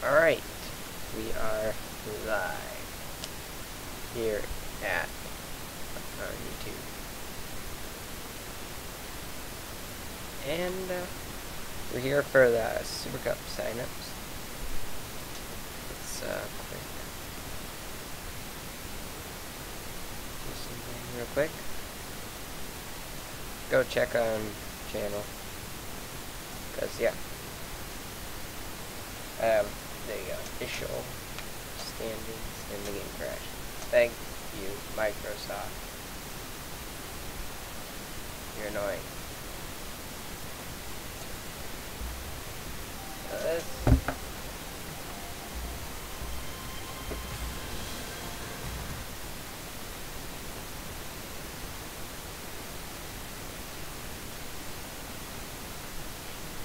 Alright, we are live here at YouTube. And we're here for the SuperCup signups. Let's quick do something real quick. Go check on channel. Because, yeah. There you go. Official standings in the game crash. Thank you, Microsoft. You're annoying.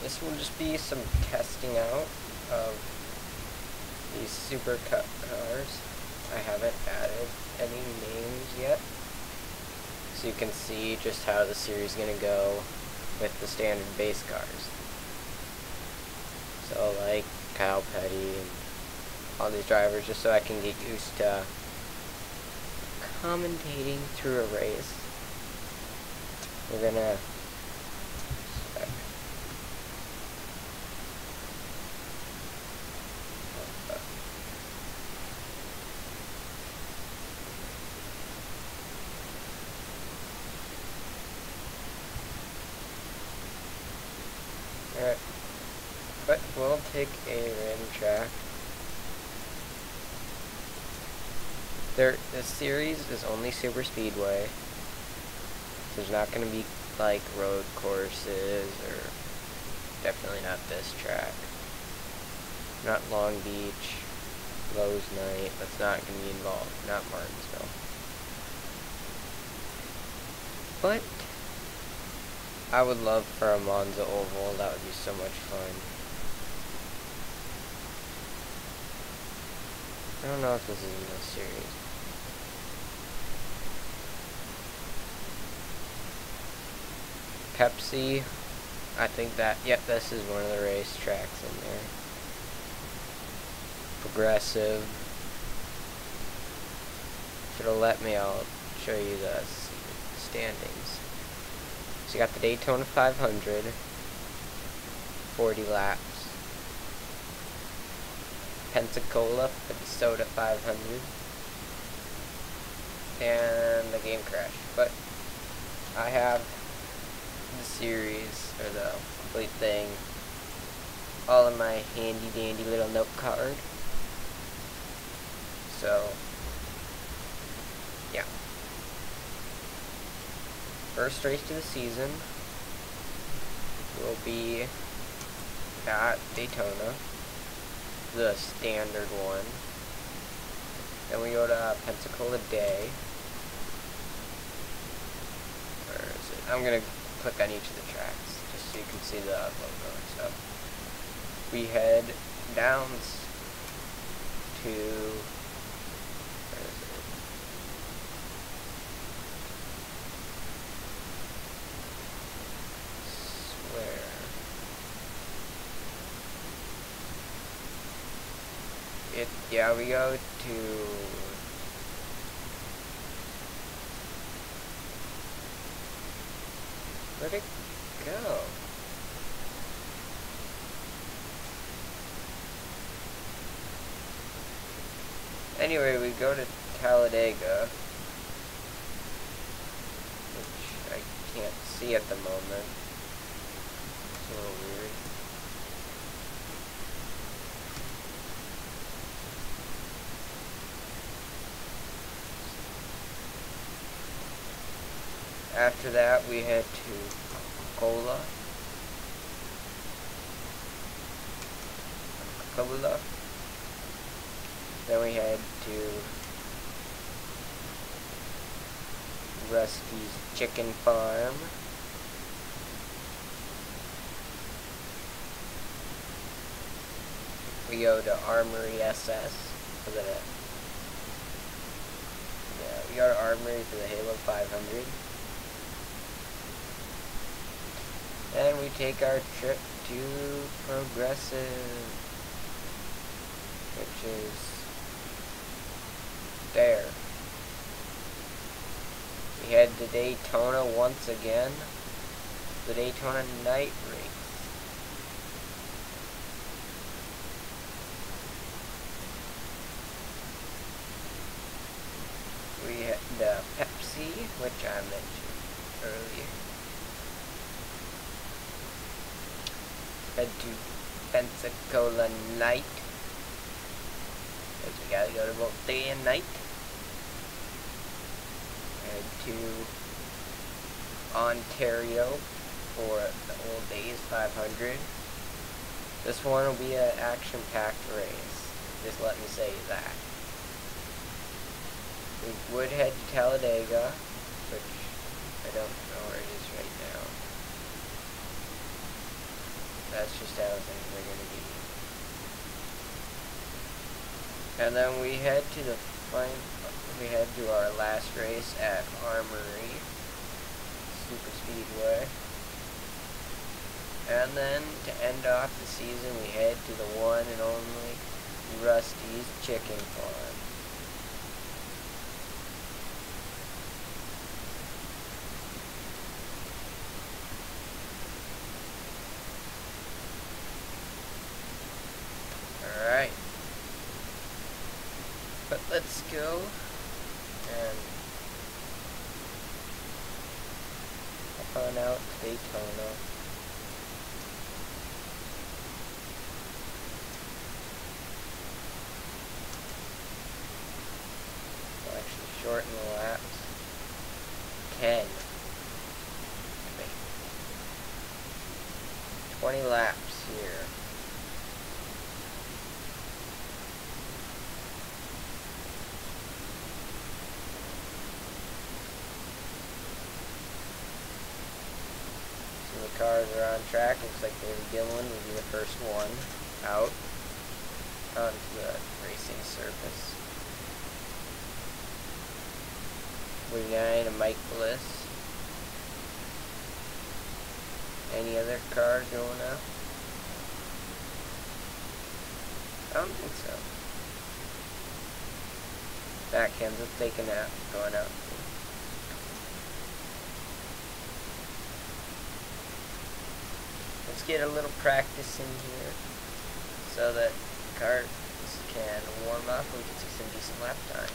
This will just be some testing out of these SuperCup cars. I haven't added any names yet, so you can see just how the series is going to go with the standard base cars. So like Kyle Petty and all these drivers, just so I can get used to commentating through a race. We're gonna Alright, but we'll take a random track. This series is only super speedway, so there's not going to be like road courses, or definitely not this track. Not Long Beach, Lowe's Night, that's not going to be involved, not Martinsville. But I would love for a Monza Oval, that would be so much fun. I don't know if this is in this series. Pepsi, I think that, yep, this is one of the race tracks in there. Progressive. If it'll let me, I'll show you the standings. So you got the Daytona 500, 40 laps. Pensacola, Minnesota 500, and the game crash. But I have the series, or the complete thing, all in my handy dandy little note card. So, yeah. First race of the season will be at Daytona, the standard one. Then we go to Pensacola Day. Where is it? I'm gonna click on each of the tracks just so you can see the logo and stuff. We head down to, where is it? Swear. Yeah, we go to where'd it go? Anyway, we go to Talladega, which I can't see at the moment. It's a little weird. After that, we head to Coca-Cola. Then we head to Rusty's Chicken Farm. We go to Armory SS for the, yeah, we go to Armory for the Halo 500. And we take our trip to Progressive. which is there. We head to Daytona once again, the Daytona night race. We had Pepsi, which I mentioned earlier. Head to Pensacola night, because we gotta go to both day and night. Head to Ontario for the Old Days 500. This one will be an action-packed race. Just let me say that. We would head to Talladega, which I don't know where it is right now. That's just how things are going to be. And then we head to our last race at Armory Super Speedway. And then to end off the season, we head to the one and only Rusty's Chicken Farm. Alright. But let's go and hop on out to Daytona. We'll actually shorten the laps. 10. 20 laps here. The cars are on track. Looks like David Gilliland will be the first one out onto the racing surface. 49 and Mike Bliss. Any other cars going out? I don't think so. Matt Kenseth taking out, going out. Let's get a little practice in here so that cars can warm up and we can see some decent lap times.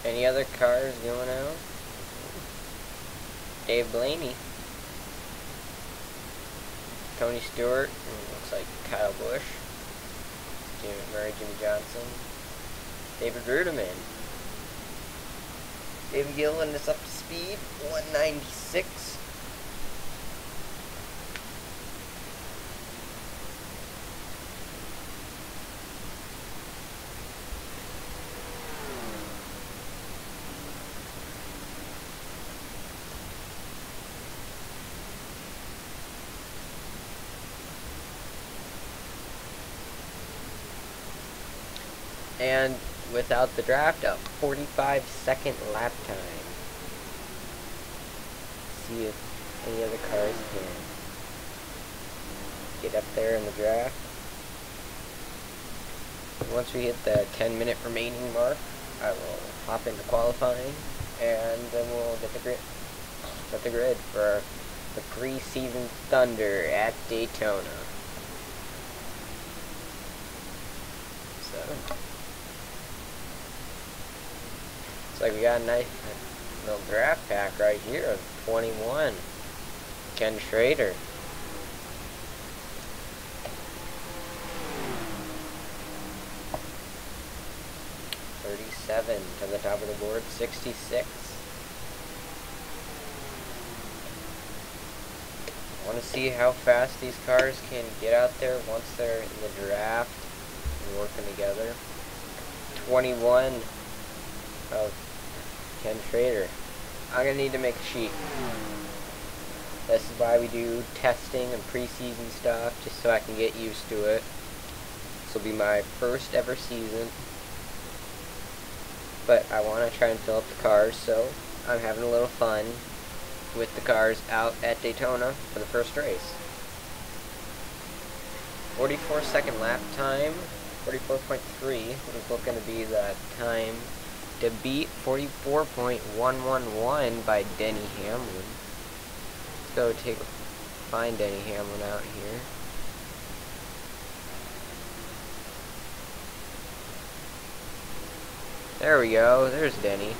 Any other cars going out? Dave Blaney. Tony Stewart. And looks like Kyle Busch. Jimmy Murray, Jimmy Johnson. David Ruderman. David Gilliland is up to speed. 196. And without the draft, a 45-second lap time. See if any other cars can get up there in the draft. Once we hit the 10-minute remaining mark, I will hop into qualifying, and then we'll get the grid for the preseason Thunder at Daytona. So. Looks like we got a nice little draft pack right here of 21. Ken Schrader. 37 to the top of the board. 66. I want to see how fast these cars can get out there once they're in the draft and working together. 21 of Ken Schrader. I'm gonna need to make a sheet. This is why we do testing and preseason stuff, just so I can get used to it. This will be my first ever season, but I want to try and fill up the cars, so I'm having a little fun with the cars out at Daytona for the first race. 44-second lap time, 44.3 is looking to be the time to beat 44.111 by Denny Hamlin. Let's go find Denny Hamlin out here. There we go, there's Denny.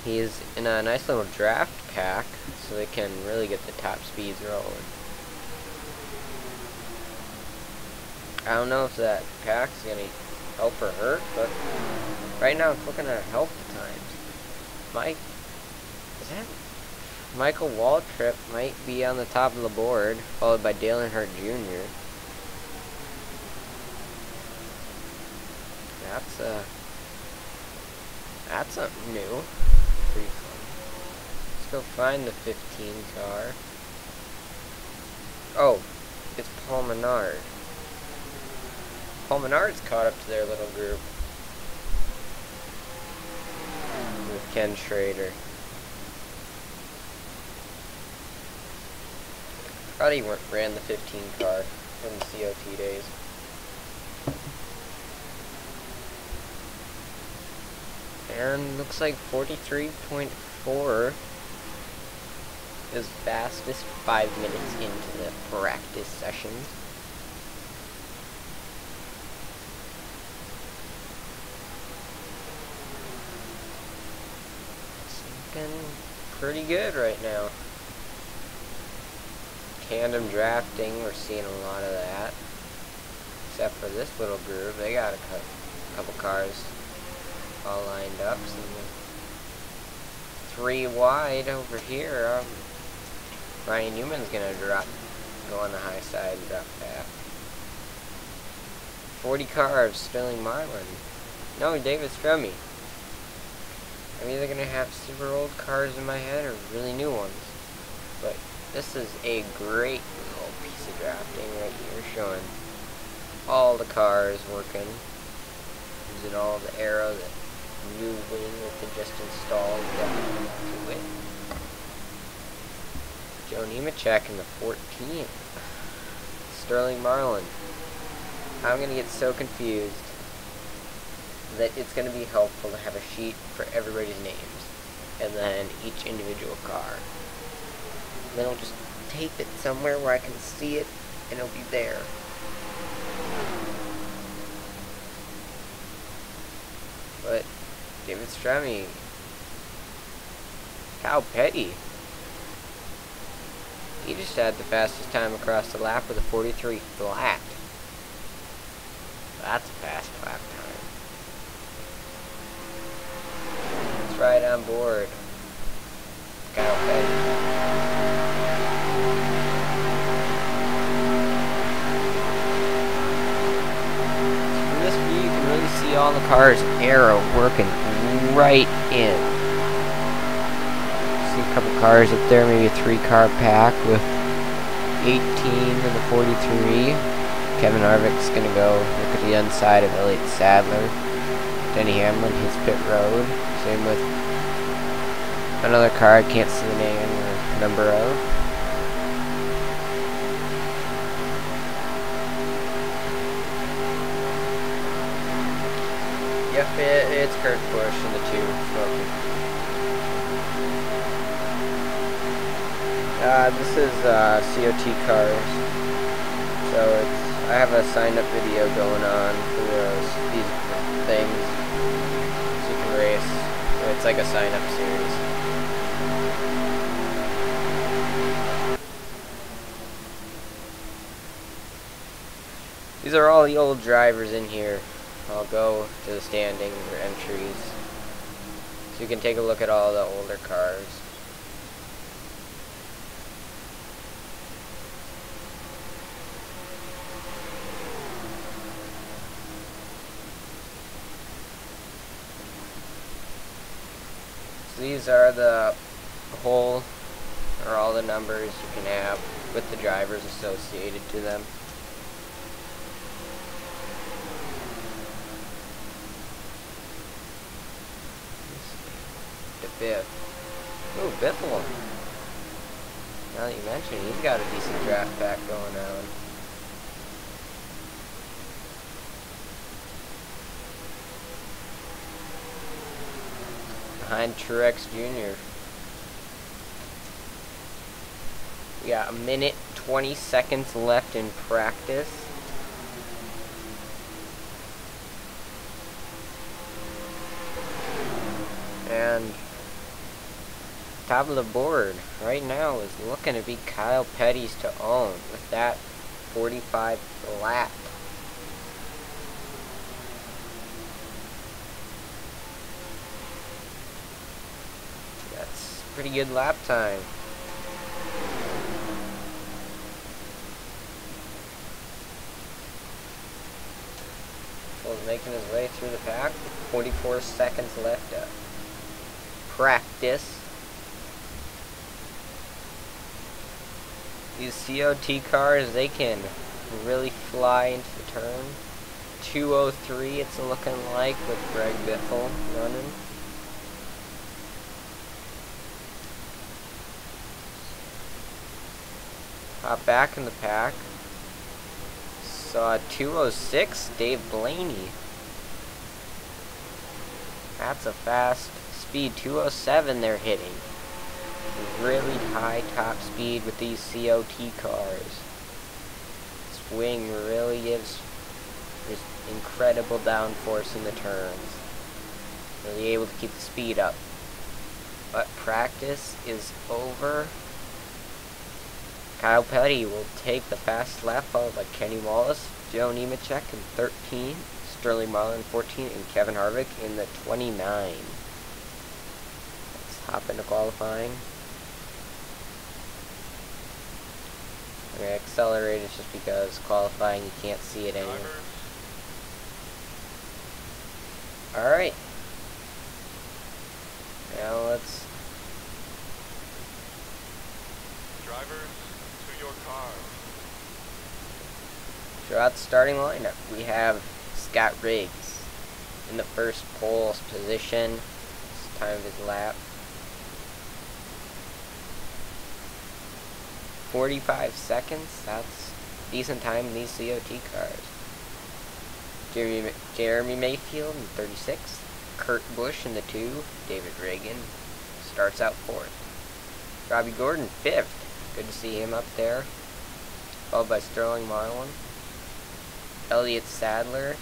He's in a nice little draft pack, so they can really get the top speeds rolling. I don't know if that pack's gonna help or hurt, but right now it's looking to help the times. Michael Waltrip might be on the top of the board, followed by Dale Earnhardt Jr. That's something new. Pretty fun. Let's go find the 15 car. Oh, it's Paul Menard. Paul Menard's caught up to their little group with Ken Schrader. Thought he ran the 15 car in the COT days. And looks like 43.4 is fastest 5 minutes into the practice sessions. It's looking pretty good right now. Tandem drafting, we're seeing a lot of that. Except for this little group, they got a couple cars all lined up. So 3 wide over here. Ryan Newman's gonna go on the high side and drop back. 40 cars, Sterling Marlin. No, David Strummy. I'm either gonna have super old cars in my head or really new ones. But this is a great little piece of drafting right here, showing all the cars working, using all the aero, the new wing that they just installed to it. Joe Nemechek in the 14th. Sterling Marlin. I'm gonna get so confused that it's gonna be helpful to have a sheet for everybody's names, and then each individual car. Then I'll just tape it somewhere where I can see it, and it'll be there. But David Strummy, Kyle Petty, he just had the fastest time across the lap with a 43 flat. That's a fast lap time. Let's ride on board Kyle Petty. See all the cars' aero working right in. See a couple cars up there, maybe a 3-car pack with 18 and the 43. Kevin Harvick's gonna go look at the inside of Elliott Sadler. Denny Hamlin, his pit road. Same with another car I can't see the name or number of. Yep, it's Kurt Busch in the 2 smoking. This is COT cars. So I have a sign up video going on for these things. So you can race. It's like a sign up series. These are all the old drivers in here. I'll go to the standings or entries so you can take a look at all the older cars. So these are the whole, or all the numbers you can have with the drivers associated to them. The fifth. Ooh, Biffle. Now that you mention it, he's got a decent draft pack going on. Behind Truex Jr. We got 1 minute 20 seconds left in practice. And top of the board right now is looking to be Kyle Petty's to own with that 45 lap. That's pretty good lap time. He's making his way through the pack. 44 seconds left to practice. These COT cars, they can really fly into the turn. 203 it's looking like with Greg Biffle running. Hop back in the pack. Saw 206 Dave Blaney. That's a fast speed. 207 they're hitting. Really high top speed with these COT cars. This wing really gives just incredible downforce in the turns. Really able to keep the speed up. But practice is over. Kyle Petty will take the fast lap, followed by Kenny Wallace, Joe Nemechek in 13, Sterling Marlin in 14, and Kevin Harvick in the 29. Let's hop into qualifying. Okay, accelerate is just because qualifying you can't see it anymore. Alright. Now let's... Drivers, to your cars. Throughout the starting lineup, we have Scott Riggs in the first pole position. It's time of his lap. 45 seconds, that's decent time in these COT cars. Jeremy Mayfield in 36, Kurt Busch in the 2, David Reagan starts out 4th. Robbie Gordon 5th, good to see him up there, followed by Sterling Marlin, Elliott Sadler,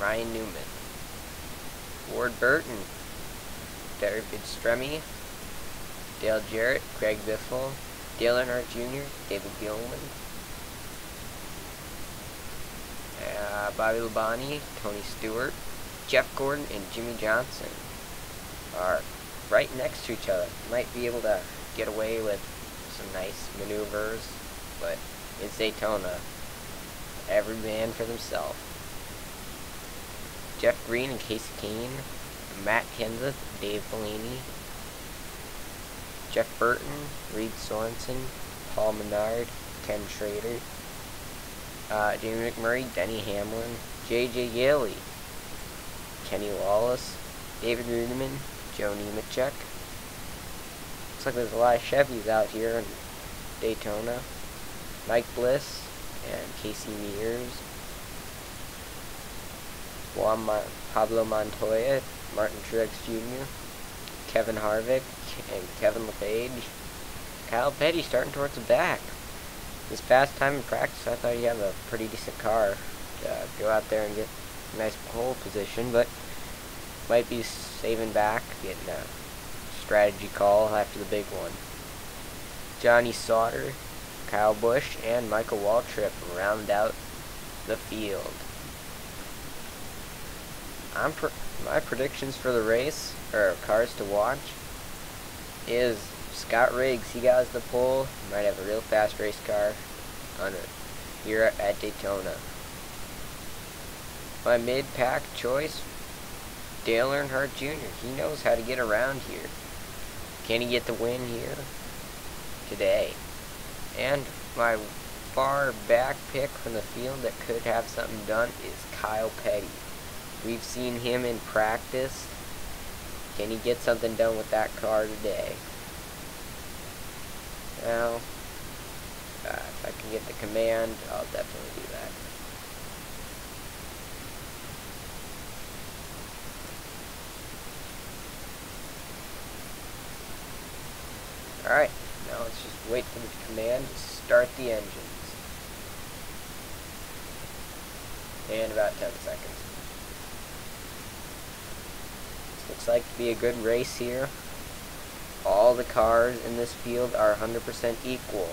Ryan Newman, Ward Burton, David Stremme, Dale Jarrett, Craig Biffle, Dale Earnhardt Jr., David Gilman, Bobby Labonte, Tony Stewart, Jeff Gordon, and Jimmy Johnson are right next to each other. Might be able to get away with some nice maneuvers, but it's Daytona. Every man for themselves. Jeff Green and Casey Kane, Matt Kenseth, Dave Blaney, Jeff Burton, Reed Sorensen, Paul Menard, Ken Schrader, Jamie McMurray, Denny Hamlin, J.J. Yaley, Kenny Wallace, David Ruderman, Joe Nemechek. Looks like there's a lot of Chevys out here in Daytona. Mike Bliss and Casey Mears, Pablo Montoya, Martin Truex Jr., Kevin Harvick, and Kevin LePage. Kyle Petty starting towards the back. This past time in practice, I thought he had a pretty decent car to go out there and get a nice pole position, but might be saving back, getting a strategy call after the big one. Johnny Sauter, Kyle Busch, and Michael Waltrip round out the field. My predictions for the race, or cars to watch, is Scott Riggs. He got us the pole. He might have a real fast race car on it here at Daytona. My mid-pack choice Dale Earnhardt Jr., he knows how to get around here. Can he get the win here? Today. And my far back pick from the field that could have something done is Kyle Petty. We've seen him in practice. Can he get something done with that car today? Now, if I can get the command, I'll definitely do that. Alright, now let's just wait for the command to start the engines. In about 10 seconds. This looks like to be a good race here. All the cars in this field are 100% equal.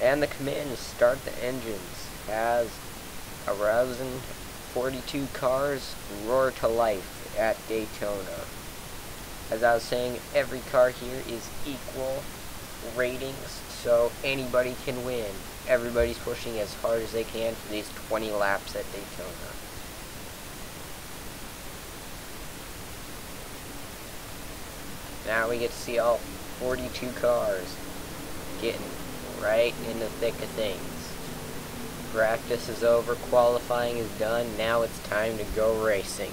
And the command to start the engines has a rousing 42 cars roar to life at Daytona. As I was saying, every car here is equal ratings, so anybody can win. Everybody's pushing as hard as they can for these 20 laps at Daytona. Now we get to see all 42 cars getting right in the thick of things. Practice is over, qualifying is done, now it's time to go racing.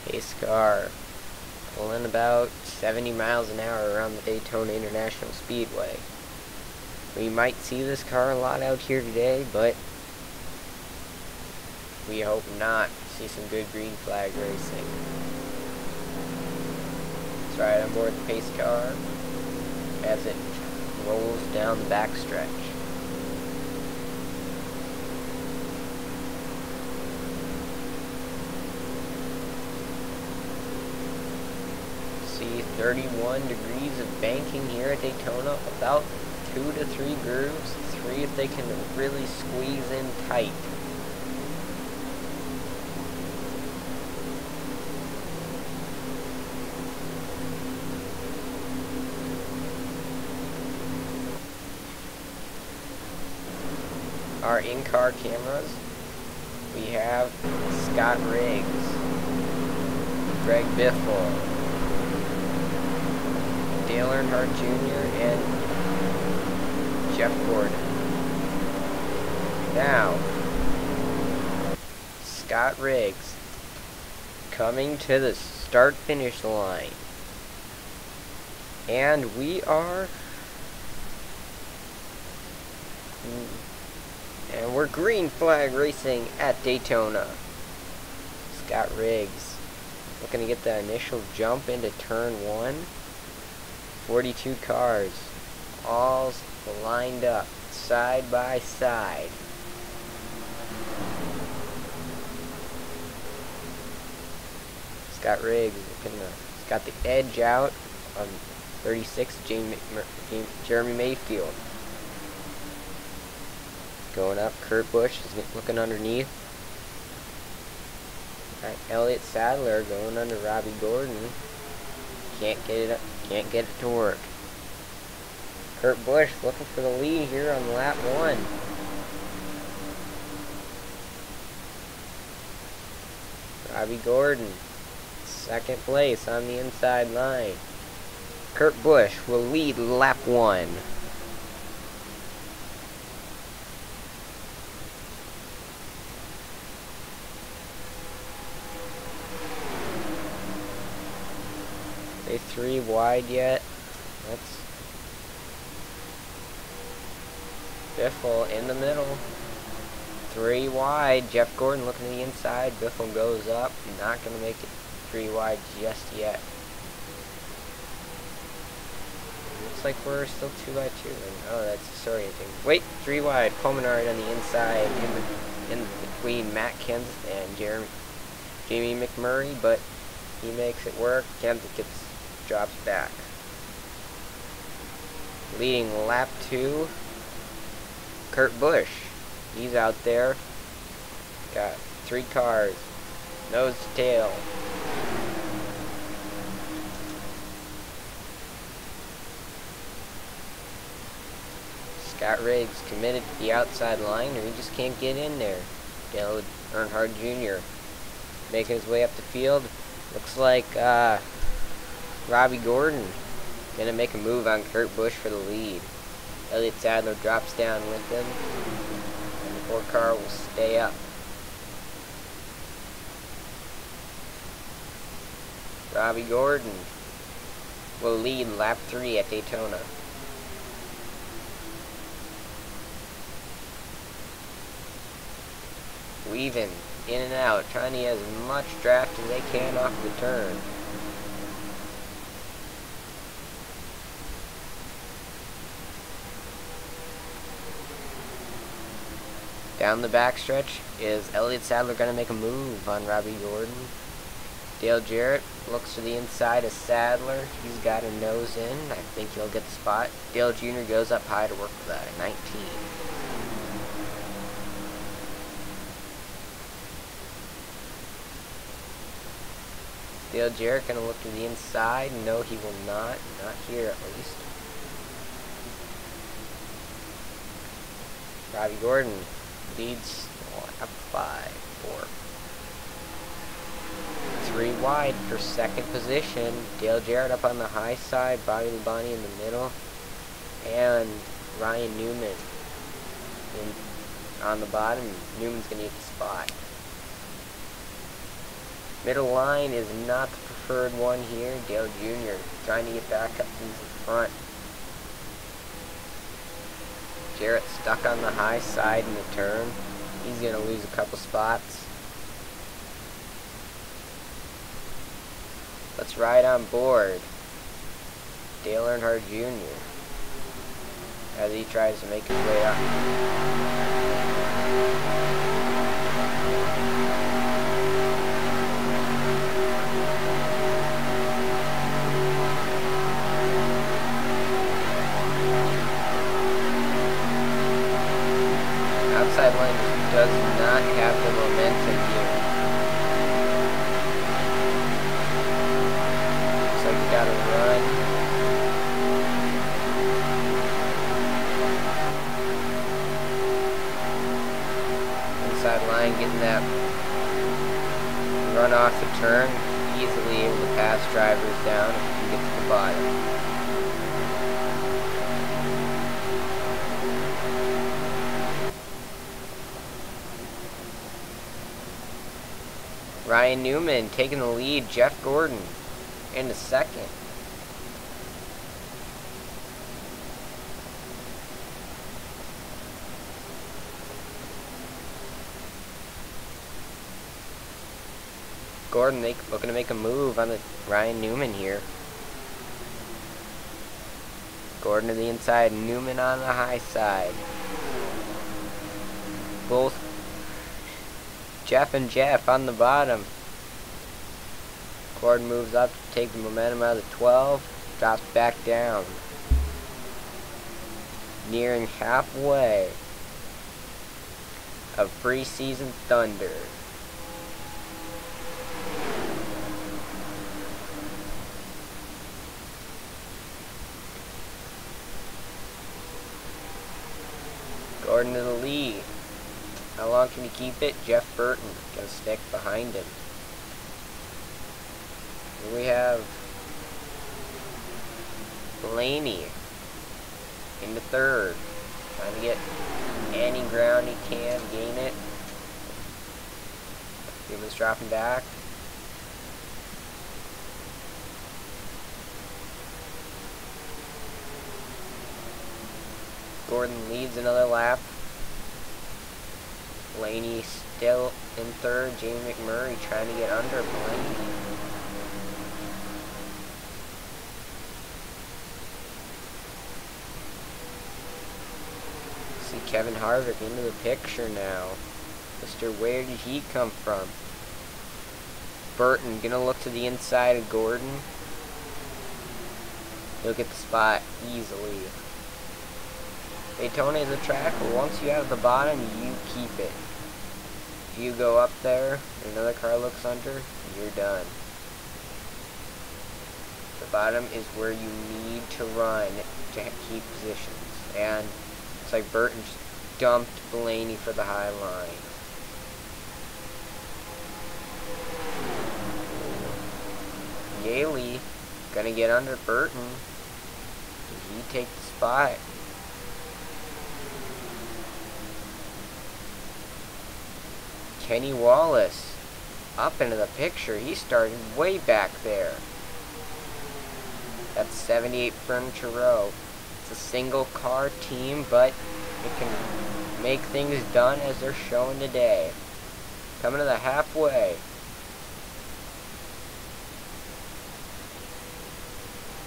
Pace car pulling about 70 miles an hour around the Daytona International Speedway. We might see this car a lot out here today, but we hope not. See some good green flag racing. Let's ride on board the pace car as it rolls down the backstretch. See 31 degrees of banking here at Daytona, about 2 to 3 grooves, 3 if they can really squeeze in tight. Our in-car cameras, we have Scott Riggs, Greg Biffle, Dale Earnhardt Jr., and Jeff Gordon. Now, Scott Riggs coming to the start-finish line. And we are... And we're green flag racing at Daytona. Scott Riggs looking to get the initial jump into turn 1. 42 cars, all lined up, side by side. Scott Riggs looking to, he's got the edge out on 36, Jeremy Mayfield. Going up, Kurt Busch is looking underneath. Alright, Elliott Sadler going under Robbie Gordon. Can't get it up, can't get it to work. Kurt Busch looking for the lead here on lap 1. Robbie Gordon, second place on the inside line. Kurt Busch will lead lap 1. They 3 wide yet. That's Biffle in the middle. 3 wide. Jeff Gordon looking to the inside. Biffle goes up. Not going to make it 3 wide just yet. Looks like we're still 2 by 2. Oh, that's disorienting. Wait, 3 wide. Pomenard on the inside in between Matt Kenseth and Jamie McMurray, but he makes it work. Kenseth drops back. Leading lap 2, Kurt Busch. He's out there. Got 3 cars, nose to tail. Scott Riggs committed to the outside line, or he just can't get in there. Dale Earnhardt Jr. making his way up the field. Looks like Robbie Gordon gonna make a move on Kurt Busch for the lead. Elliott Sadler drops down with him, and the 4 car will stay up. Robbie Gordon will lead lap 3 at Daytona. Weaving in and out, trying to get as much draft as they can off the turn. Down the backstretch, is Elliott Sadler going to make a move on Robbie Gordon? Dale Jarrett looks to the inside of Sadler. He's got a nose in. I think he'll get the spot. Dale Jr. goes up high to work with that, 19. Dale Jarrett going to look to the inside. No, he will not. Not here, at least. Robbie Gordon leads up 5-4. 3 wide for second position. Dale Jarrett up on the high side. Bobby Labonte in the middle. And Ryan Newman on the bottom. Newman's going to get the spot. Middle line is not the preferred one here. Dale Jr. trying to get back up into the front. Jarrett stuck on the high side in the turn. He's going to lose a couple spots. Let's ride on board Dale Earnhardt Jr. as he tries to make his way up. Outside line does not have the momentum here. Looks like you gotta run. Inside line getting that run off the turn. Easily able to pass drivers down if you can get to the bottom. Ryan Newman taking the lead. Jeff Gordon into second. Gordon looking to make a move on the Ryan Newman here. Gordon to the inside, Newman on the high side. Both Jeff and Jeff on the bottom. Gordon moves up to take the momentum out of the 12, drops back down. Nearing halfway of preseason thunder. Gordon to the lead. How long can he keep it? Jeff Burton gonna stick behind him. Here we have Blaney into third. Trying to get any ground he can, gain it. Newman's dropping back. Gordon leads another lap. Blaney still in third. Jamie McMurray trying to get under Blaney. See Kevin Harvick into the picture now. Mr. Where did he come from? Burton gonna look to the inside of Gordon. He'll get the spot easily. Daytona is a track where once you have the bottom, you keep it. If you go up there, and another car looks under, you're done. The bottom is where you need to run to keep positions. And looks like Burton just dumped Blaney for the high line. Yaley gonna get under Burton. Did he take the spot? Kenny Wallace up into the picture. He started way back there. That's 78 Furniture Row. It's a single car team, but it can make things done as they're showing today. Coming to the halfway.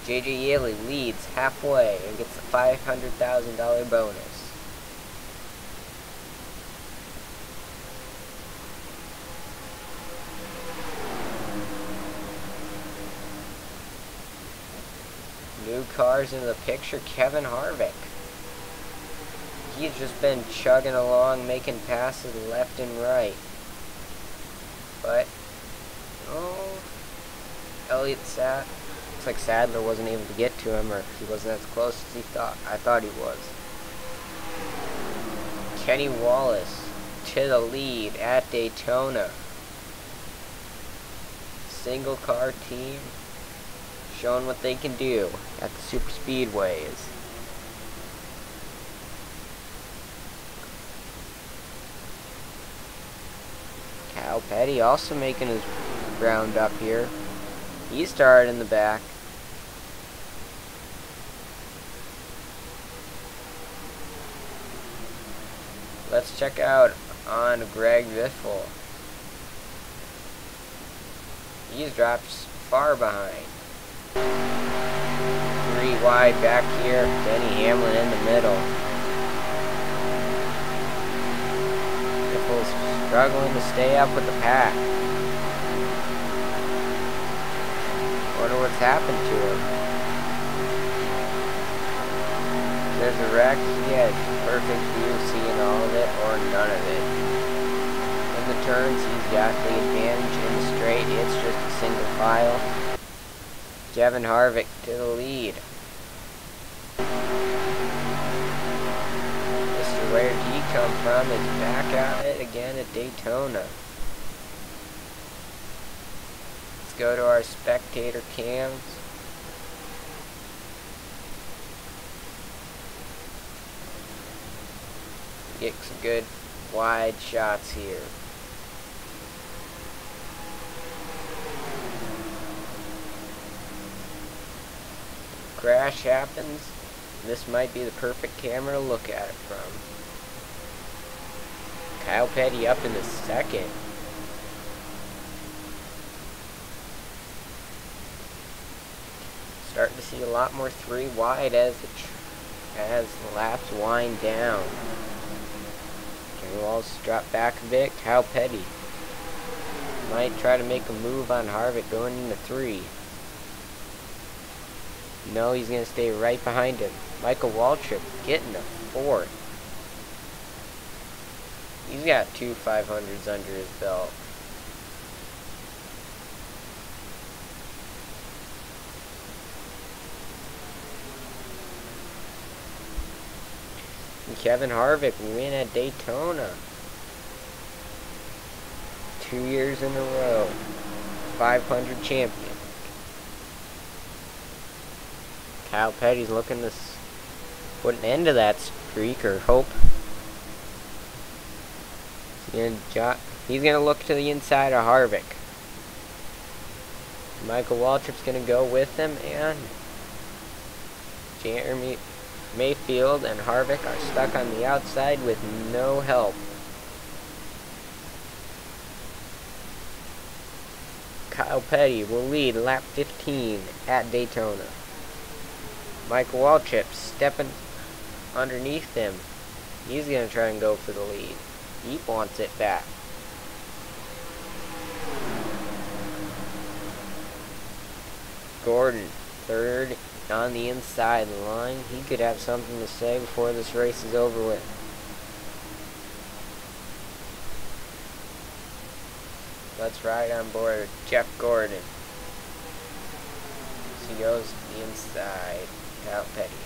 JJ Yaley leads halfway and gets a $500,000 bonus. New cars into the picture, Kevin Harvick. He's just been chugging along, making passes left and right. But, Elliott sat. Looks like Sadler wasn't able to get to him, or he wasn't as close as I thought he was. Kenny Wallace to the lead at Daytona. Single car team showing what they can do at the super speedways. Kyle Petty also making his round up here. He started in the back. Let's check out on Greg Biffle. He's dropped far behind. 3 wide back here. Denny Hamlin in the middle. Biffle's struggling to stay up with the pack. Wonder what's happened to him. There's a wreck. He has perfect view, seeing all of it or none of it. In the turns, he's got the advantage. In the straight, it's just a single file. Kevin Harvick to the lead. Mr. Where did he come from is back at it again at Daytona. Let's go to our spectator cams. Get some good wide shots here. Crash happens. This might be the perfect camera to look at it from. Kyle Petty up in the second. Starting to see a lot more 3 wide as the laps wind down. Kenny Wallace drop back a bit. Kyle Petty might try to make a move on Harvick going into 3. No, he's going to stay right behind him. Michael Waltrip getting a 4th. He's got 2 500s under his belt. And Kevin Harvick win at Daytona. 2 years in a row. 500 champion. Kyle Petty's looking to put an end to that streak, or hope. He's gonna look to the inside of Harvick. Michael Waltrip's gonna go with him, and Jeremy Mayfield and Harvick are stuck on the outside with no help. Kyle Petty will lead lap 15 at Daytona. Michael Waltrip stepping underneath him. He's going to try and go for the lead. He wants it back. Gordon, third on the inside line. He could have something to say before this race is over with. Let's ride on board Jeff Gordon. He goes to the inside. Kyle Petty.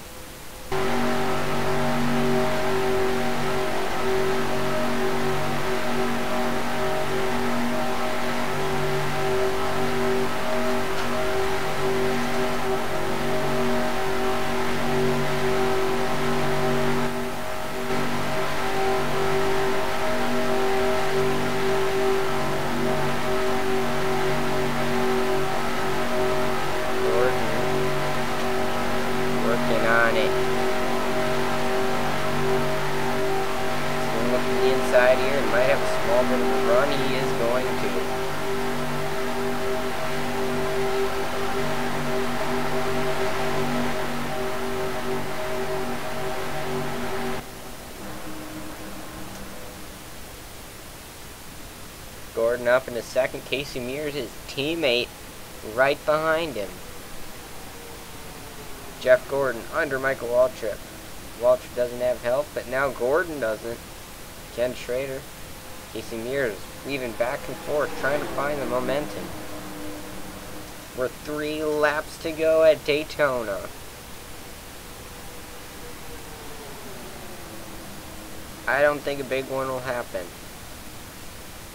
On it. So look at the inside here and might have a small bit of a run. He is going to. Gordon up in a second. Casey Mears, his teammate, right behind him. Jeff Gordon under Michael Waltrip. Waltrip doesn't have help, but now Gordon doesn't. Ken Schrader. Casey Mears weaving back and forth, trying to find the momentum. We're 3 laps to go at Daytona. I don't think a big one will happen.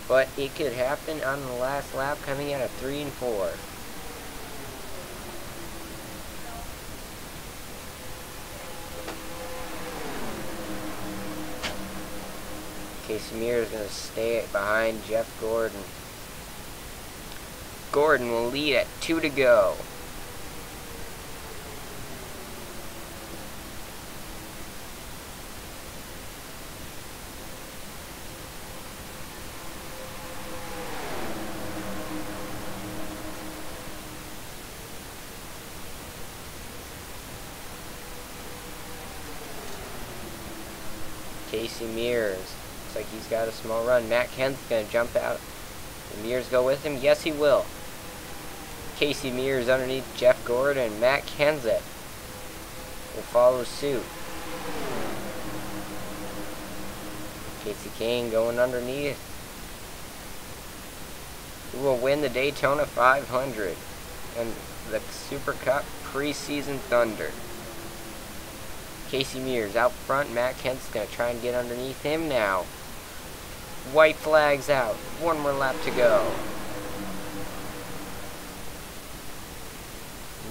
But it could happen on the last lap, coming out of 3 and 4. Casey Mears is going to stay behind Jeff Gordon. Gordon will lead at 2 to go. Casey Mears. Looks like he's got a small run. Matt Kenseth's going to jump out. Will Mears go with him? Yes, he will. Casey Mears underneath Jeff Gordon. And Matt Kenseth will follow suit. Casey Kane going underneath. Who will win the Daytona 500 and the SuperCup Preseason Thunder? Casey Mears out front. Matt Kenseth's going to try and get underneath him now. White flag's out. 1 more lap to go.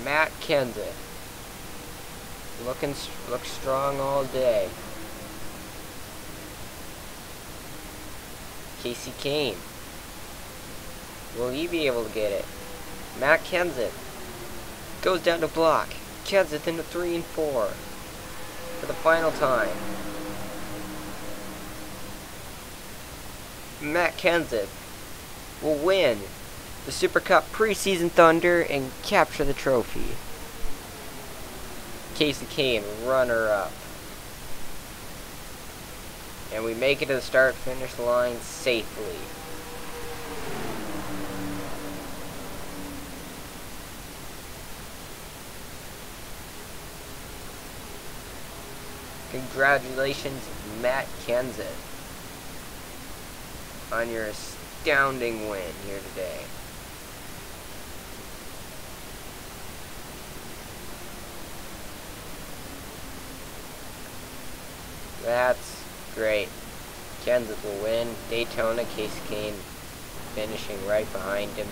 Matt Kenseth looks strong all day. Casey Kane. Will he be able to get it? Matt Kenseth goes down to block. Kenseth into 3 and 4 for the final time. Matt Kenseth will win the SuperCup Preseason Thunder and capture the trophy. Casey Kane, runner-up. And we make it to the start-finish line safely. Congratulations, Matt Kenseth, on your astounding win here today. That's great. Kenseth will win Daytona. Casey Kane finishing right behind him.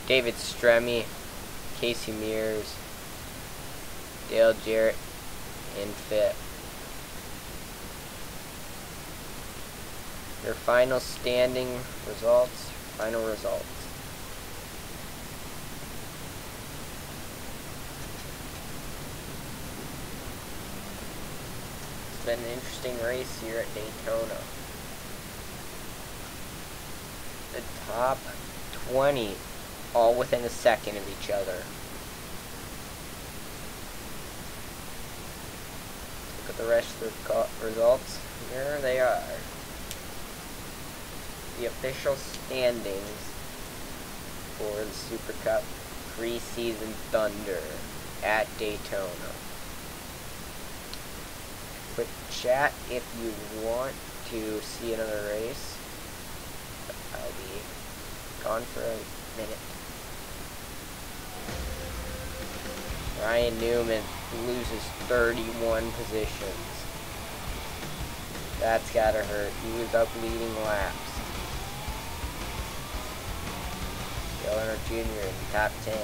David Stremme, Casey Mears, Dale Jarrett in 5th. Your final standing results, final results. It's been an interesting race here at Daytona. The top 20 all within a second of each other. Look at the rest of the results. Here they are. The official standings for the SuperCup Preseason Thunder at Daytona. Quick chat if you want to see another race. I'll be gone for a minute. Ryan Newman loses 31 positions. That's gotta hurt. He was up leading laps. Dale Earnhardt Jr. in the top 10.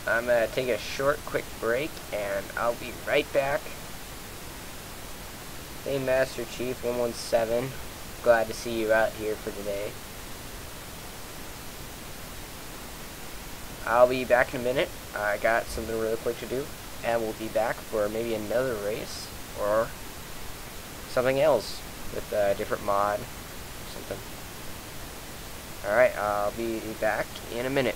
I'm going to take a short, quick break, and I'll be right back. Hey, Master Chief 117. Glad to see you out here for today. I'll be back in a minute. I got something really quick to do, and we'll be back for maybe another race, or something else with a different mod or something. Alright, I'll be back in a minute.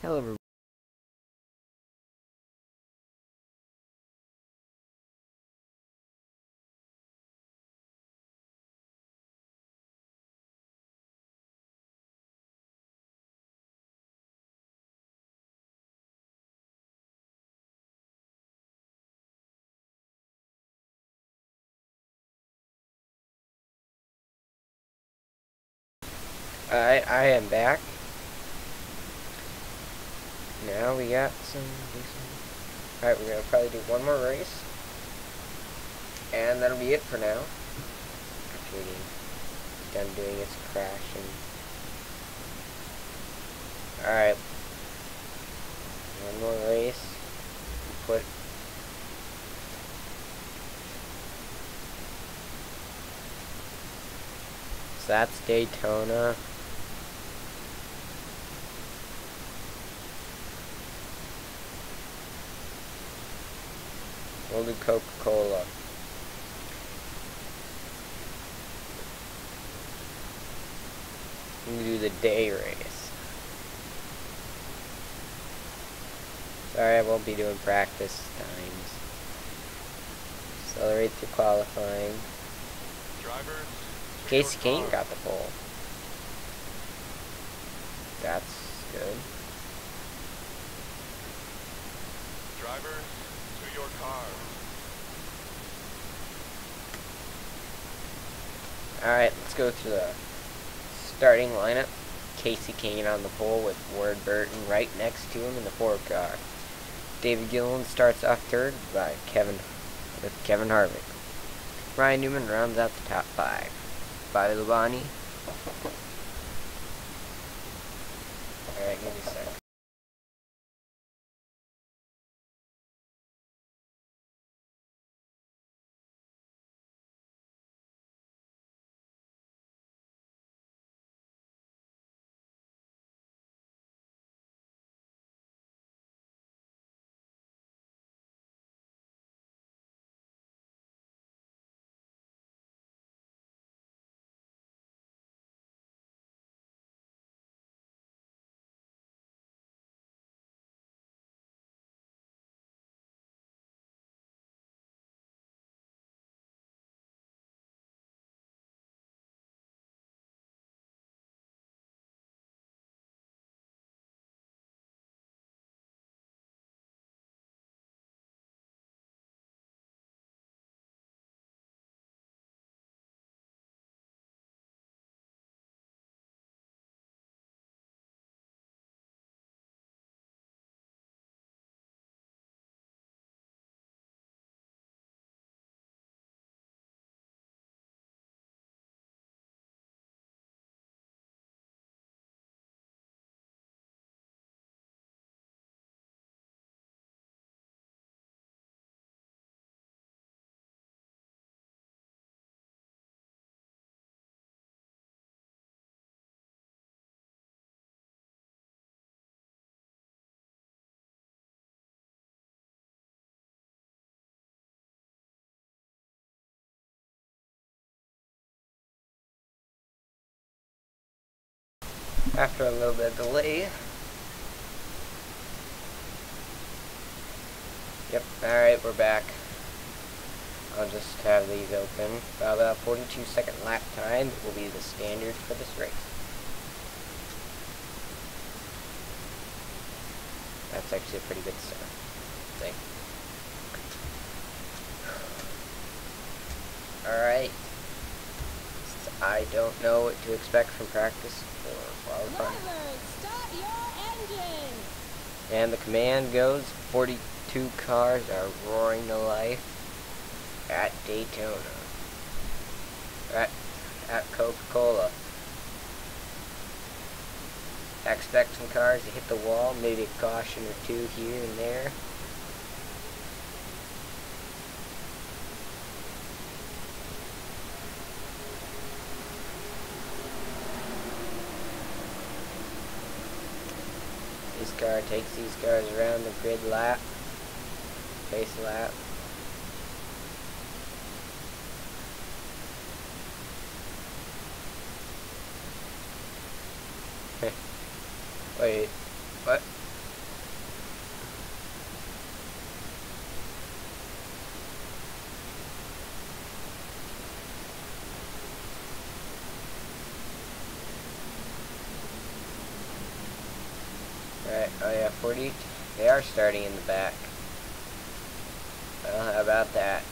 Hello, everyone. Alright, I am back. Now we got some decent... Alright, we're going to probably do one more race. And that'll be it for now. After getting done doing its crashing. Alright. One more race. Put... So that's Daytona. We'll do Coca-Cola. We'll do the day race. Sorry, I won't be doing practice times. Accelerate through qualifying. Drivers, to Casey your Kane cars. got the pole. That's good. Drivers, to your cars. Alright, let's go through the starting lineup. Casey Kane on the pole with Ward Burton right next to him in the 4 car. David Gilliland starts off third with Kevin Harvick. Ryan Newman rounds out the top 5. Bobby Labonte. Alright, give me a sec. After a little bit of delay. Yep, alright, we're back. I'll just have these open. About 42-second lap time will be the standard for this race. That's actually a pretty good start, I think. Alright. I don't know what to expect from practice or qualifying. Drivers, start your engine! And the command goes, 42 cars are roaring to life at Daytona. At Coca-Cola. I expect some cars to hit the wall, maybe a caution or two here and there. This car takes these cars around the grid lap, pace lap. Wait, what? Alright, oh yeah, 40. They are starting in the back. Well, how about that?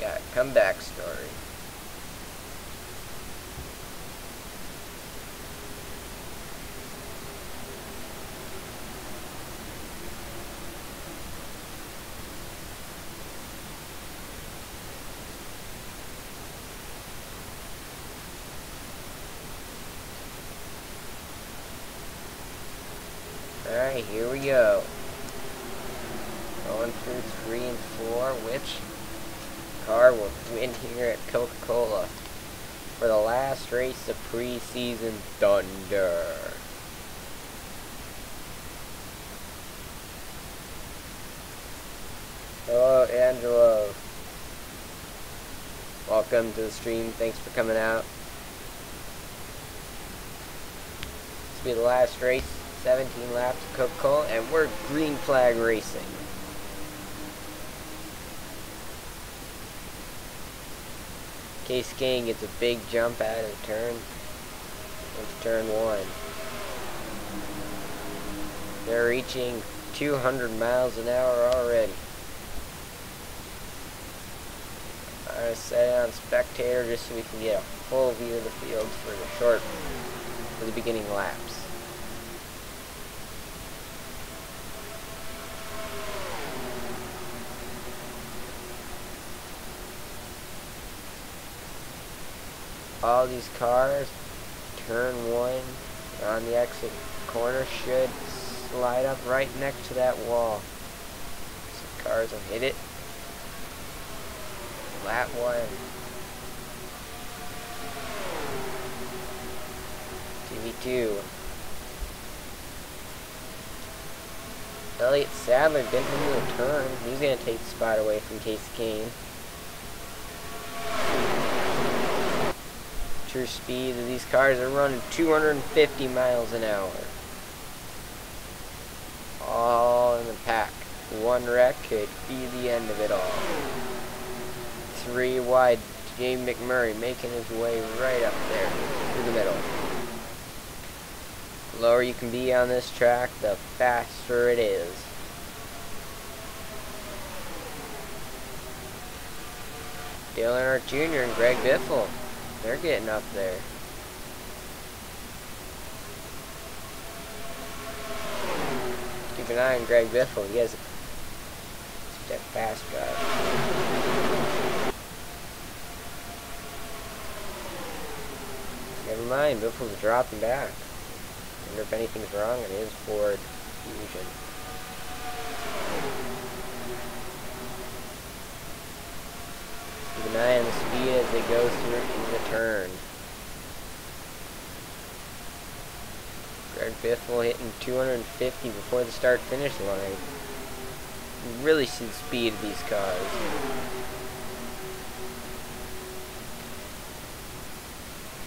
Got a comeback story. Alright, here we go. Going through 3 and 4. Which car will win here at Coca-Cola for the last race of preseason thunder? Hello, Angelo. Welcome to the stream. Thanks for coming out. This will be the last race. 17 laps of Coca-Cola, and we're green flag racing. Case King gets a big jump out of the turn. Into turn 1. They're reaching 200 miles an hour already. I'm going to set it on spectator just so we can get a full view of the field for the beginning laps. All these cars, turn 1 on the exit corner, should slide up right next to that wall. Some cars will hit it. Lap 1. TV2. Elliott Sadler didn't into the turn. He's going to take the spot away from Case Kane. True speed of these cars are running 250 miles an hour. All in the pack. One wreck could be the end of it all. 3 wide, James McMurray making his way right up there through the middle. The lower you can be on this track, the faster it is. Dale Earnhardt Jr. and Greg Biffle. They're getting up there. Keep an eye on Greg Biffle. He has a fast drive. Never mind, Biffle's dropping back. Wonder if anything's wrong in his Ford Fusion. Keep an eye on the speed as they go through in the turn. Greg Biffle hitting 250 before the start-finish line. You really see the speed of these cars.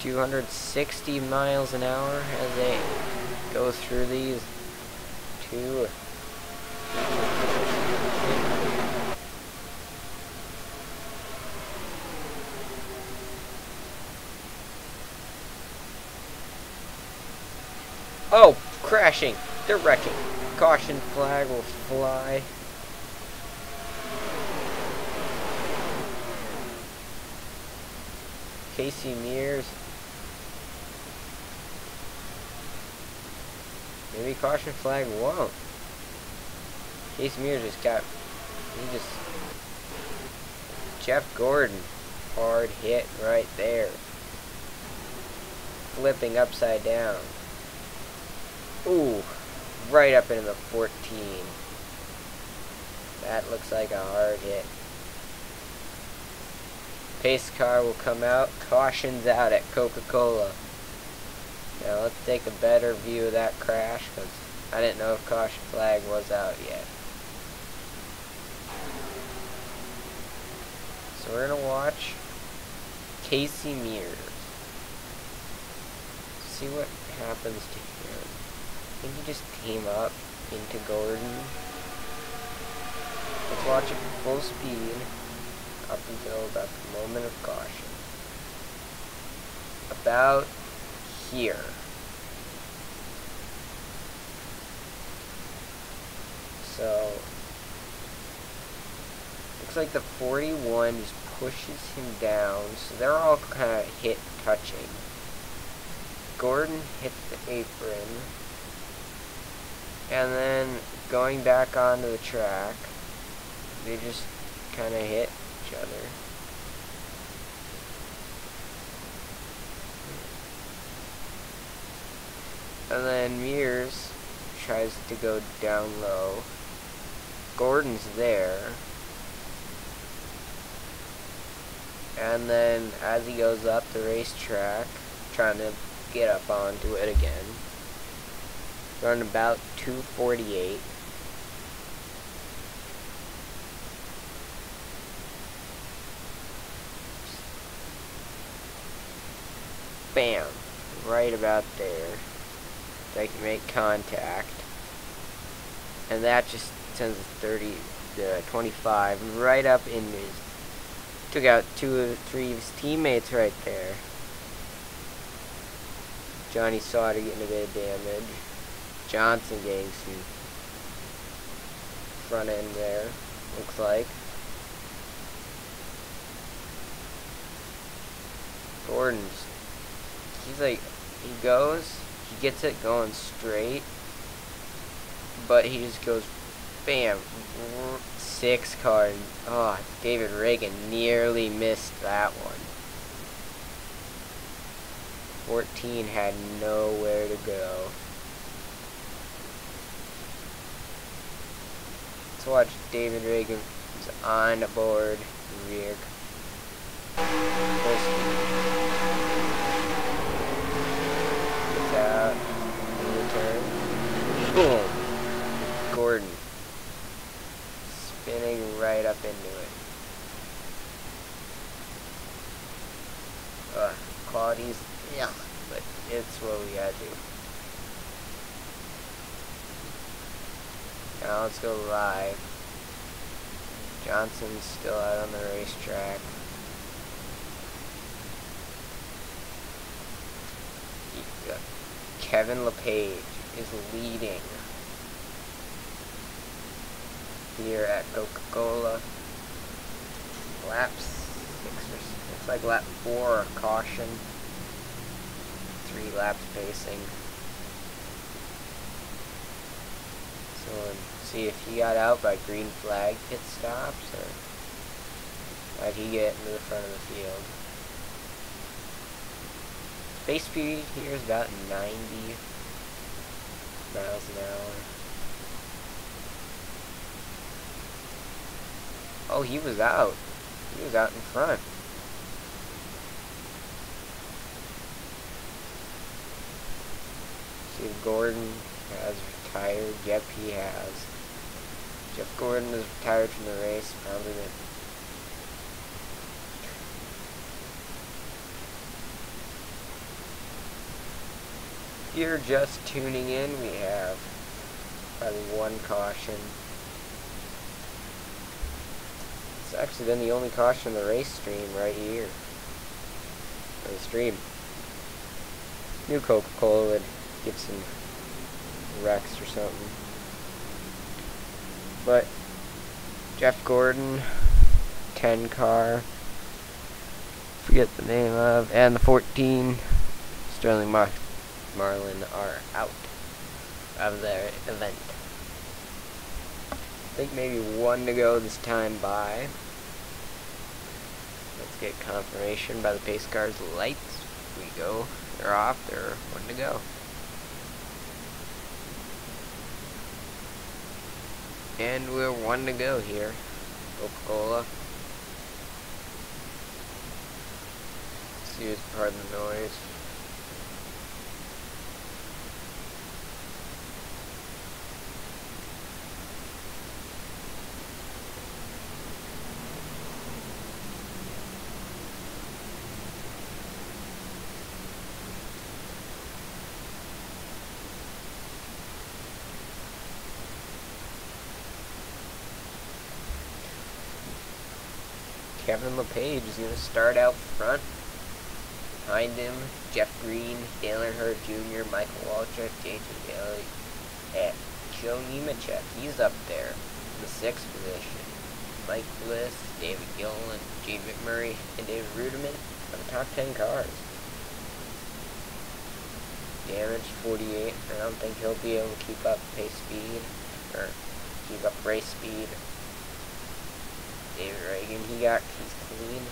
$260 miles an hour as they go through these two. Oh, crashing. They're wrecking. Caution flag will fly. Casey Mears. Maybe caution flag won't. Casey Mears Jeff Gordon. Hard hit right there. Flipping upside down. Ooh, right up into the 14. That looks like a hard hit. Pace car will come out. Caution's out at Coca-Cola. Now let's take a better view of that crash, because I didn't know if caution flag was out yet. So we're going to watch Casey Mears. See what happens to him. I think he just came up into Gordon. Let's watch it full speed up until about the moment of caution. About here. So, looks like the 41 just pushes him down, so they're all kind of hit touching. Gordon hits the apron, and then going back onto the track, they just kind of hit each other. And then Mears tries to go down low. Gordon's there. And then as he goes up the racetrack, trying to get up onto it again. Running about 248. Bam! Right about there. They can make contact. And that just sends a 25 right up in his. Took out 2 of 3 of his teammates right there. Johnny Sauter getting a bit of damage. Johnson getting some front end there, looks like. Gordon's, he's like, he gets it going straight, but he just goes, bam, 6 car. Oh, David Reagan nearly missed that one. 14 had nowhere to go. Let's watch David Reagan on the board rear. Gets out in return. Boom! Gordon spinning right up into it. Quality's, yeah, but it's what we gotta do. Now let's go live. Johnson's still out on the racetrack. Kevin LePage is leading here at Coca-Cola. Lap 6 or it's like lap 4 caution. 3 laps pacing. So let's see if he got out by green flag pit stops, or did he get into the front of the field. Base speed here is about 90 miles an hour. Oh, he was out. He was out in front. See if Gordon has retired. Yep, he has. Jeff Gordon is retired from the race. Probably that. If you're just tuning in, we have probably 1 caution. It's actually been the only caution in the race stream right here. Or the stream. New Coca-Cola would give some wrecks or something. But Jeff Gordon, 10 car, forget the name of, and the 14 Sterling Marlin are out of their event. I think maybe 1 to go this time by. Let's get confirmation by the pace car's lights. Here we go. They're off. They're 1 to go. And we're 1 to go here. Coca-Cola. Excuse pardon the noise. Kevin LePage is going to start out front. Behind him, Jeff Green, Dale Earnhardt Jr., Michael Waltrip, J.J. Daly, and Joe Nemechek. He's up there in the 6th position. Mike Bliss, David Gillen, Gene McMurray, and David Ruderman are the top 10 cars. Damage 48. I don't think he'll be able to keep up pace speed or keep up race speed. David Reagan, he's clean.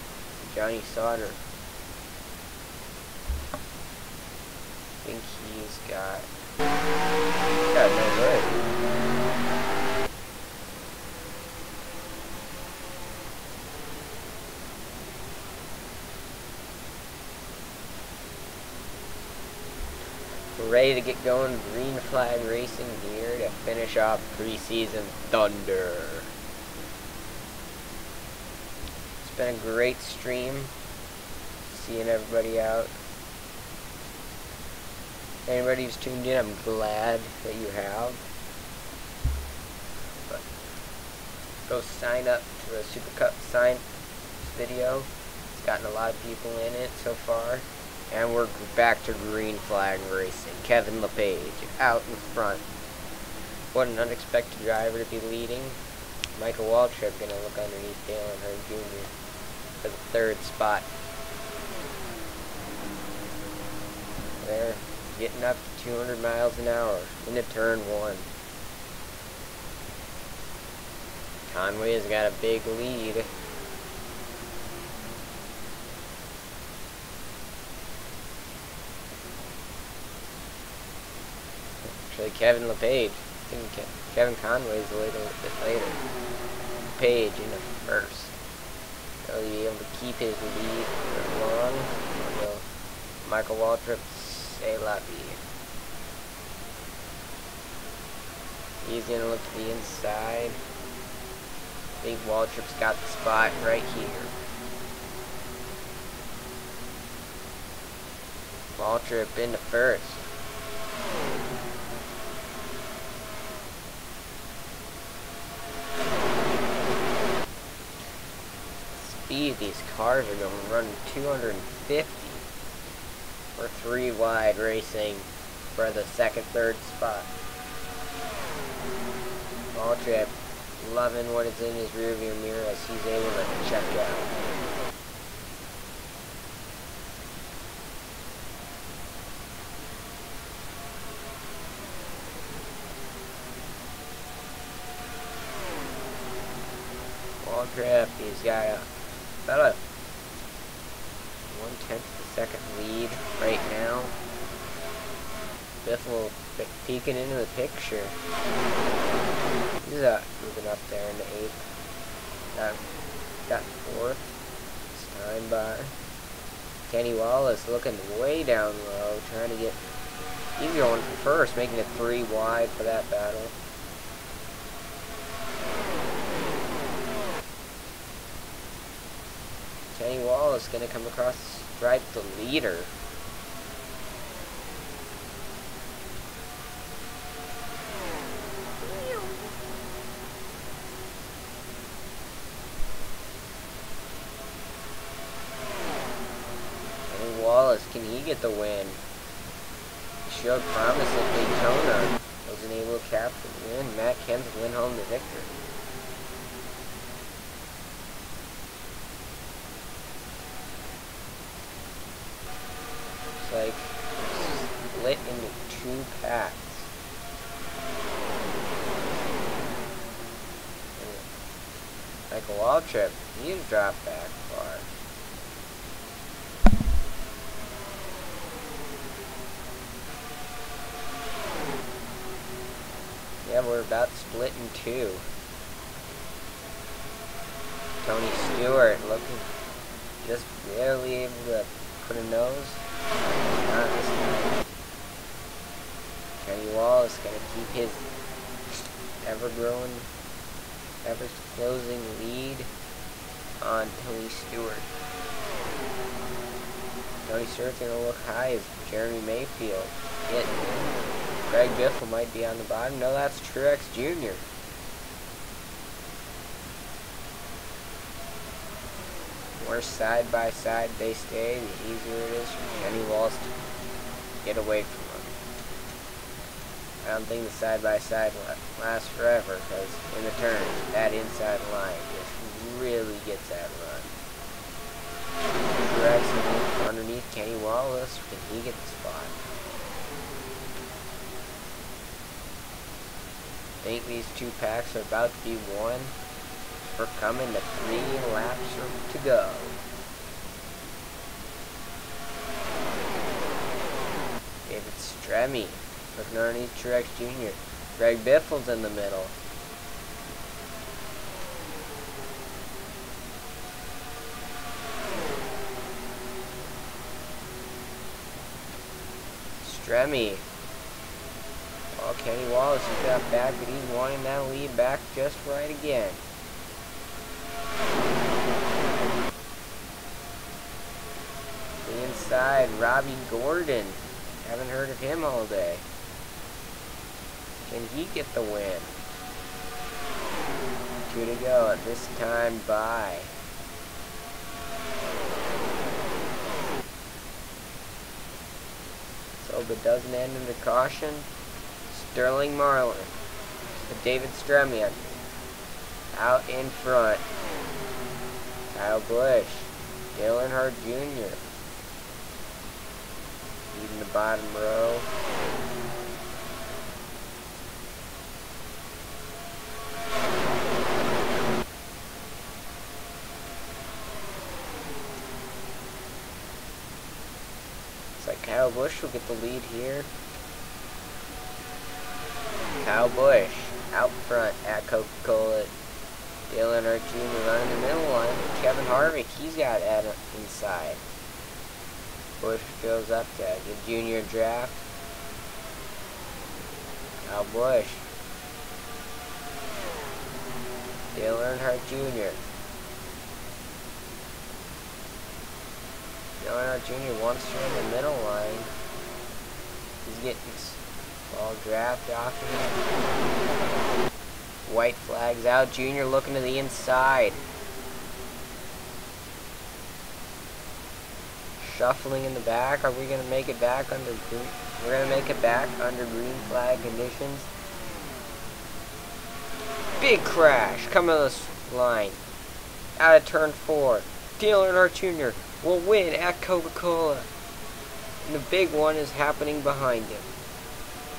Johnny Sauter, I think he's got Got no good. We're ready to get going. Green flag racing here to finish off preseason thunder. It's been a great stream. Seeing everybody out. Anybody who's tuned in, I'm glad that you have. But go sign up to the SuperCup sign video. It's gotten a lot of people in it so far. And we're back to green flag racing. Kevin LePage out in front. What an unexpected driver to be leading. Michael Waltrip gonna look underneath Dale Earnhardt Jr. for the third spot. There. Getting up to 200 miles an hour into turn 1. Conway has got a big lead. Actually, Kevin LePage. I think Kevin Conway's a little bit later. LePage in the first. Will he be able to keep his lead for long? Or will Michael Waltrip say la vie? He's gonna look to the inside. I think Waltrip's got the spot right here. Waltrip into first. Speed these cars are going to run 250. We're 3 wide racing for the second, third spot. Waltrip loving what is in his rearview mirror as he's able to check out. Waltrip, he's got about a 1/10 of a second lead right now. Biffle peeking into the picture. He's moving up there in the 8th. Got 4th. It's time by. Kenny Wallace looking way down low, trying to get. He's going for first, making it 3 wide for that battle. Kenny Wallace gonna come across the stripe, the leader. Kenny Wallace, can he get the win? He showed promise at Daytona. Wasn't able to capture the win. Matt Kenseth went home to victory. Like split into 2 packs. Michael Waltrip, he's dropped back far. Yeah, we're about split in 2. Tony Stewart looking just barely able to put a nose. Not this time. Kenny Wallace gonna keep his ever-growing, ever-closing lead on Tony Stewart. Tony Stewart's gonna look high as Jeremy Mayfield getting in. Greg Biffle might be on the bottom. No, that's Truex Jr. More side by side they stay, the easier it is for Kenny Wallace to get away from them. I don't think the side by side lasts forever, because in the turn, that inside line just really gets that run. Truex underneath Kenny Wallace, can he get the spot? I think these 2 packs are about to be won. We're coming to 3 laps to go. David Stremme Nr2003 Jr. Greg Biffle's in the middle. Stremme. Oh, Kenny Wallace has got back, but he's wanting that lead back just right again. The inside, Robbie Gordon. Haven't heard of him all day. Can he get the win? 2 to go at this time by. So if it doesn't end in the caution, Sterling Marlin. David Stremme out in front. Kyle Busch. Dale Earnhardt Jr. leading the bottom row. Looks like Kyle Busch will get the lead here. Kyle Busch out front at Coca-Cola. Dale Earnhardt Jr. running the middle line. Kevin Harvick, he's got Adam inside. Busch goes up to give Junior a draft. Kyle Busch. Dale Earnhardt Jr. Dale Earnhardt Jr. wants to run the middle line. He's getting all draft off of him. White flags out. Junior looking to the inside. Shuffling in the back. Are we going to make it back under green? We're going to make it back under green flag conditions. Big crash coming to this line. Out of turn 4. Dale Earnhardt Jr. will win at Coca-Cola. And the big one is happening behind him.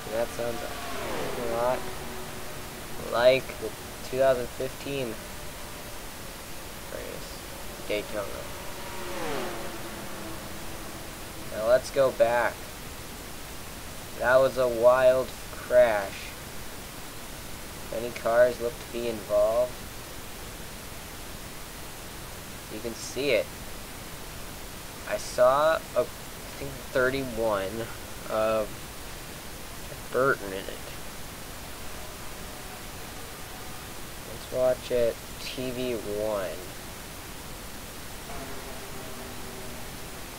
And that sounds a lot like the 2015 race, Daytona. Now let's go back. That was a wild crash. Many cars look to be involved. You can see it. I saw I think 31 of Burton in it. Let's watch it. TV1.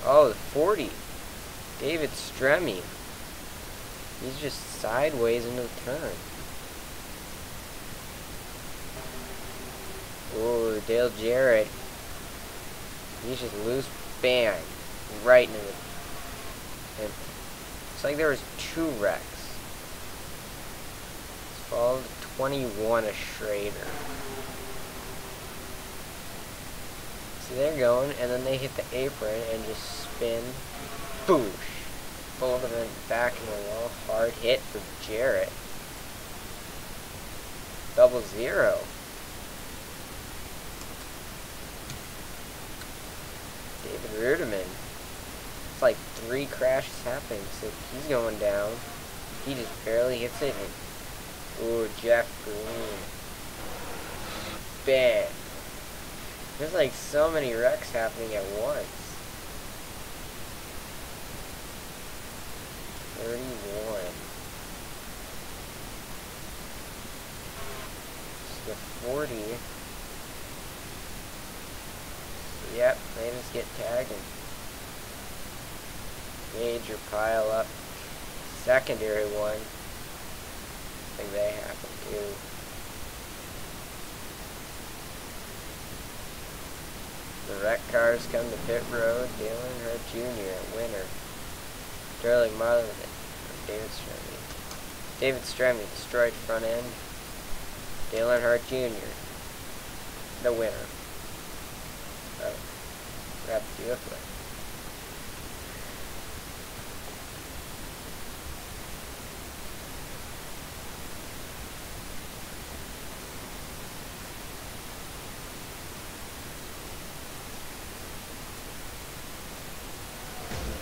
Oh, the 40. David Stremme. He's just sideways into the turn. Oh, Dale Jarrett. He's just loose bang right into it. And it's like there was 2 wrecks. It's followed 21 of Schrader. So they're going, and then they hit the apron and just spin. Boosh. Both of them back in the wall. Hard hit for Jarrett. 0-0. David Ruderman. It's like 3 crashes happening, so he's going down. He just barely hits it. Ooh, Jeff Green. Bang. There's like so many wrecks happening at once. 31. It's the 40. Yep, they just get tagged and major pile up. Secondary one. I think they happen too. The wreck cars come to pit road. Dale Earnhardt Jr. a winner. Sterling Marlin with David Stremme. David Stremme destroyed front end. Dale Earnhardt Jr. the winner. Wrapped beautifully.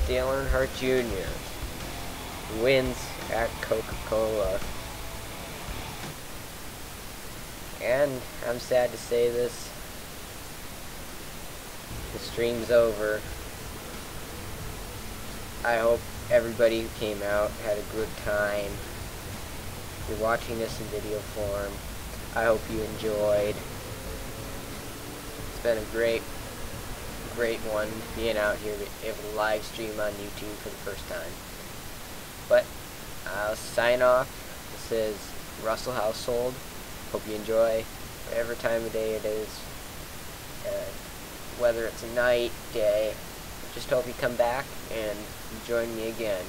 Dale Earnhardt Jr. wins at Coca. Coca-Cola. And I'm sad to say this, the stream's over. I hope everybody who came out had a good time. If you're watching this in video form, I hope you enjoyed. It's been a great one being out here able to live stream on YouTube for the first time. But I'll sign off. This is Russell Household. Hope you enjoy whatever time of day it is, whether it's night, day. Just hope you come back and join me again.